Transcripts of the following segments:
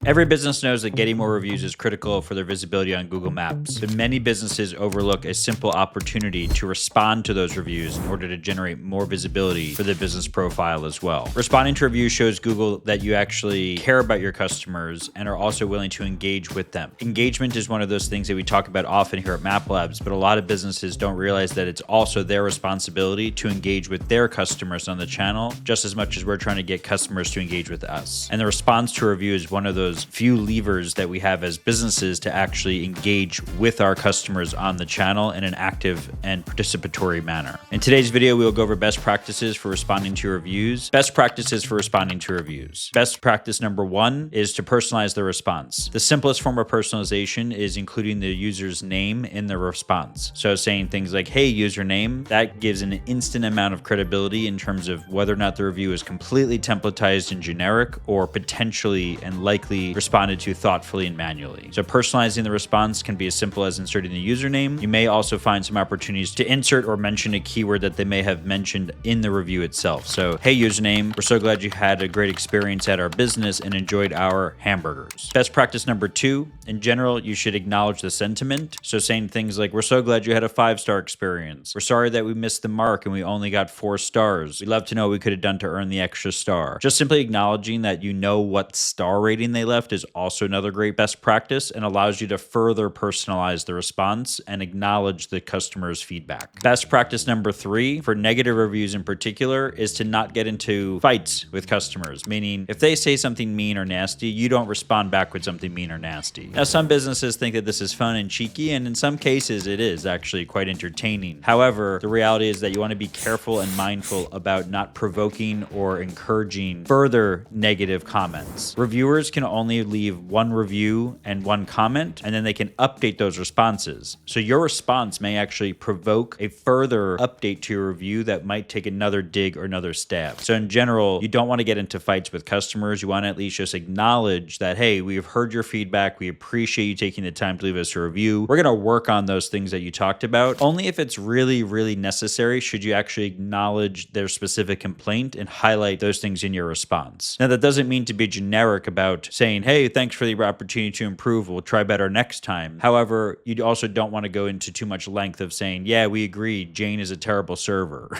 Every business knows that getting more reviews is critical for their visibility on Google Maps, but many businesses overlook a simple opportunity to respond to those reviews in order to generate more visibility for the business profile as well. Responding to reviews shows Google that you actually care about your customers and are also willing to engage with them. Engagement is one of those things that we talk about often here at Map Labs, but a lot of businesses don't realize that it's also their responsibility to engage with their customers on the channel just as much as we're trying to get customers to engage with us. And the response to a review is one of those few levers that we have as businesses to actually engage with our customers on the channel in an active and participatory manner. In today's video, we will go over best practices for responding to reviews. Best practices for responding to reviews. Best practice number 1 is to personalize the response. The simplest form of personalization is including the user's name in the response. So saying things like, hey, username, that gives an instant amount of credibility in terms of whether or not the review is completely templatized and generic or potentially and likely responded to thoughtfully and manually. So personalizing the response can be as simple as inserting the username. You may also find some opportunities to insert or mention a keyword that they may have mentioned in the review itself. So, hey username, we're so glad you had a great experience at our business and enjoyed our hamburgers. Best practice number 2, in general, you should acknowledge the sentiment. So saying things like, we're so glad you had a 5-star experience. We're sorry that we missed the mark and we only got 4 stars. We'd love to know what we could have done to earn the extra star. Just simply acknowledging that you know what star rating they left is also another great best practice and allows you to further personalize the response and acknowledge the customer's feedback. Best practice number 3 for negative reviews in particular is to not get into fights with customers, meaning if they say something mean or nasty, you don't respond back with something mean or nasty. Now, some businesses think that this is fun and cheeky, and in some cases it is actually quite entertaining. However, the reality is that you want to be careful and mindful about not provoking or encouraging further negative comments. Reviewers can only leave one review and one comment, and then they can update those responses. So your response may actually provoke a further update to your review that might take another dig or another stab. So in general, you don't want to get into fights with customers. You want to at least just acknowledge that, hey, we've heard your feedback. We appreciate you taking the time to leave us a review. We're going to work on those things that you talked about. Only if it's really, really necessary should you actually acknowledge their specific complaint and highlight those things in your response. Now, that doesn't mean to be generic about saying, hey, thanks for the opportunity to improve. We'll try better next time. However, you also don't want to go into too much length of saying, yeah, we agree, Jane is a terrible server.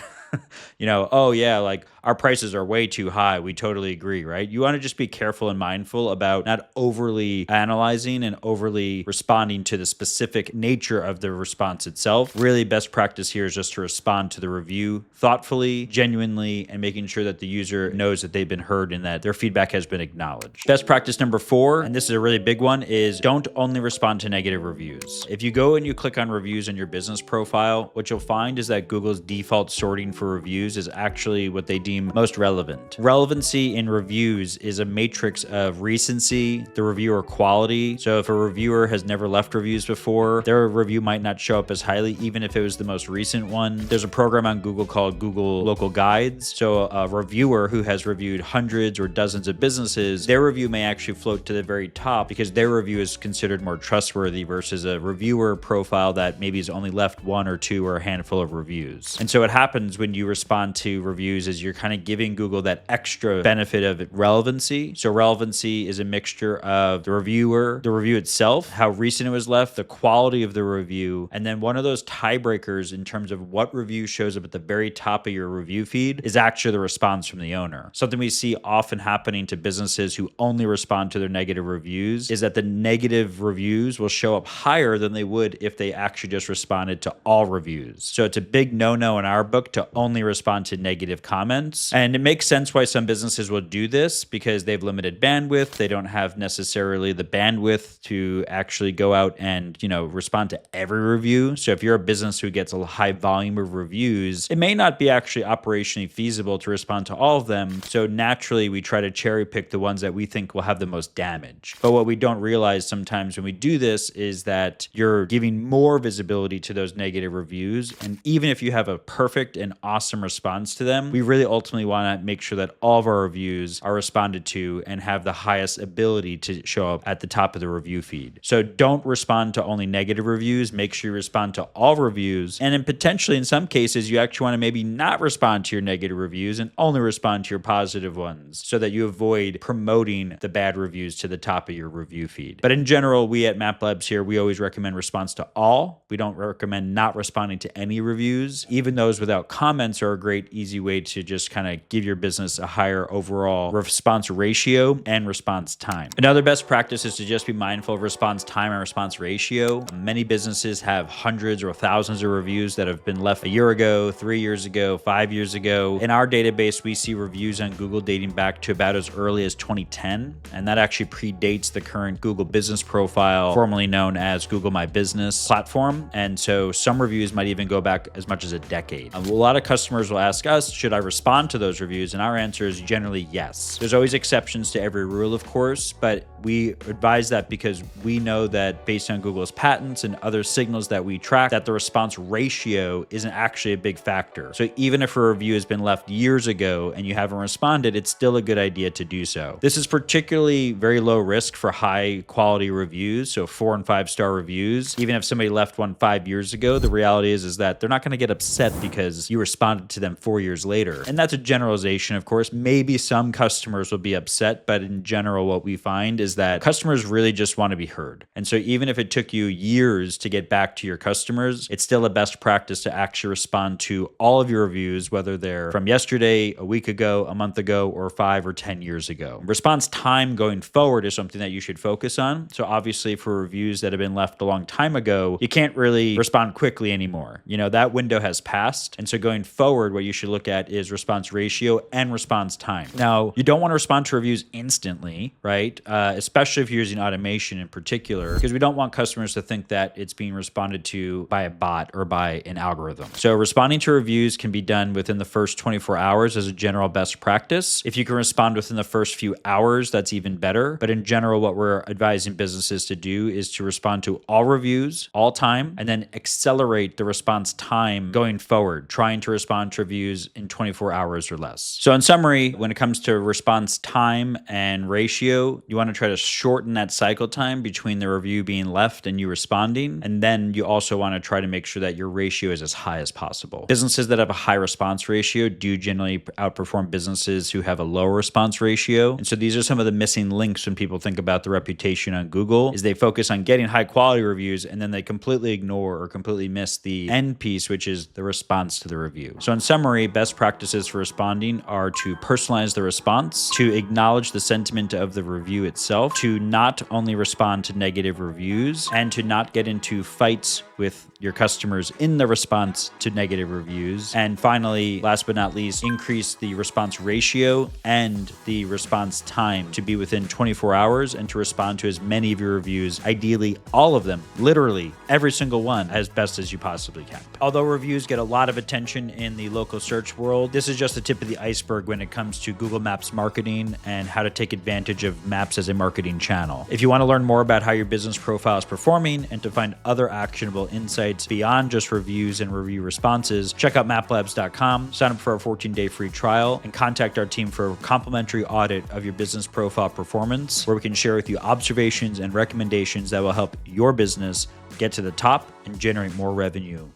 Oh yeah, like our prices are way too high. We totally agree, right? You want to just be careful and mindful about not overly analyzing and overly responding to the specific nature of the response itself. Really, best practice here is just to respond to the review thoughtfully, genuinely, and making sure that the user knows that they've been heard and that their feedback has been acknowledged. Best practice number 4, and this is a really big one, is don't only respond to negative reviews. If you go and you click on reviews in your business profile, what you'll find is that Google's default sorting for reviews is actually what they deem most relevant. Relevancy in reviews is a matrix of recency, the reviewer quality. So if a reviewer has never left reviews before, their review might not show up as highly, even if it was the most recent one. There's a program on Google called Google Local Guides. So a reviewer who has reviewed hundreds or dozens of businesses, their review may actually float to the very top because their review is considered more trustworthy versus a reviewer profile that maybe has only left 1 or 2 or a handful of reviews. And so what happens when you respond to reviews is you're kind of giving Google that extra benefit of relevancy. So relevancy is a mixture of the reviewer, the review itself, how recent it was left, the quality of the review, and then one of those tiebreakers in terms of what review shows up at the very top of your review feed is actually the response from the owner. Something we see often happening to businesses who only respond to their negative reviews is that the negative reviews will show up higher than they would if they actually just responded to all reviews. So it's a big no-no in our book to only respond to negative comments. And it makes sense why some businesses will do this because they've limited bandwidth. They don't have necessarily the bandwidth to actually go out and, respond to every review. So if you're a business who gets a high volume of reviews, it may not be actually operationally feasible to respond to all of them. So naturally, we try to cherry pick the ones that we think will have the most damage. But what we don't realize sometimes when we do this is that you're giving more visibility to those negative reviews. And even if you have a perfect and awesome response to them, we really ultimately want to make sure that all of our reviews are responded to and have the highest ability to show up at the top of the review feed. So don't respond to only negative reviews. Make sure you respond to all reviews. And then potentially in some cases, you actually want to maybe not respond to your negative reviews and only respond to your positive ones so that you avoid promoting the bad reviews to the top of your review feed. But in general, we at Map Labs here, we always recommend response to all. We don't recommend not responding to any reviews. Even those without comments are a great, easy way to just kind of give your business a higher overall response ratio and response time. Another best practice is to just be mindful of response time and response ratio. Many businesses have hundreds or thousands of reviews that have been left a year ago, 3 years ago, 5 years ago. In our database, we see reviews on Google dating back to about as early as 2010, and that actually predates the current Google Business Profile, formerly known as Google My Business platform. And so some reviews might even go back as much as a decade. A lot of customers will ask us, should I respond to those reviews? And our answer is generally yes. There's always exceptions to every rule, of course, but we advise that because we know that based on Google's patents and other signals that we track, that the response ratio isn't actually a big factor. So even if a review has been left years ago and you haven't responded, it's still a good idea to do so. This is particularly very low risk for high quality reviews, so 4 and 5 star reviews. Even if somebody left one 5 years ago, the reality is that they're not going to get upset because you responded to them 4 years later. And that's a generalization, of course. Maybe some customers will be upset, but in general, what we find is that customers really just want to be heard. And so even if it took you years to get back to your customers, it's still a best practice to actually respond to all of your reviews, whether they're from yesterday, a week ago, a month ago, or 5 or 10 years ago. Response time going forward is something that you should focus on. So obviously for reviews that have been left a long time ago, you can't really respond quickly anymore. You know, that window has passed. And so going forward, what you should look at is response ratio and response time. Now, you don't want to respond to reviews instantly, right? Especially if you're using automation in particular, because we don't want customers to think that it's being responded to by a bot or by an algorithm. So responding to reviews can be done within the first 24 hours as a general best practice. If you can respond within the first few hours, that's even better. But in general, what we're advising businesses to do is to respond to all reviews, all time, and then accelerate the response time going forward, trying to respond to reviews in 24 hours or less. So in summary, when it comes to response time and ratio, you want to try to shorten that cycle time between the review being left and you responding. And then you also want to try to make sure that your ratio is as high as possible. Businesses that have a high response ratio do generally outperform businesses who have a low response ratio. And so these are some of the missing links when people think about the reputation on Google, is they focus on getting high quality reviews and then they completely ignore or completely miss the end piece, which is the response to the review. So in summary, best practices for responding are to personalize the response, to acknowledge the sentiment of the review itself, to not only respond to negative reviews, and to not get into fights with your customers in the response to negative reviews. And finally, last but not least, increase the response ratio and the response time to be within 24 hours and to respond to as many of your reviews, ideally all of them, literally every single one, as best as you possibly can. Although reviews get a lot of attention in the local search world, this is just the tip of the iceberg when it comes to Google Maps marketing and how to take advantage of maps as a marketing channel. If you want to learn more about how your business profile is performing and to find other actionable insights beyond just reviews and review responses, check out maplabs.com, sign up for our 14-day free trial, and contact our team for a complimentary audit of your business profile performance, where we can share with you observations and recommendations that will help your business get to the top and generate more revenue.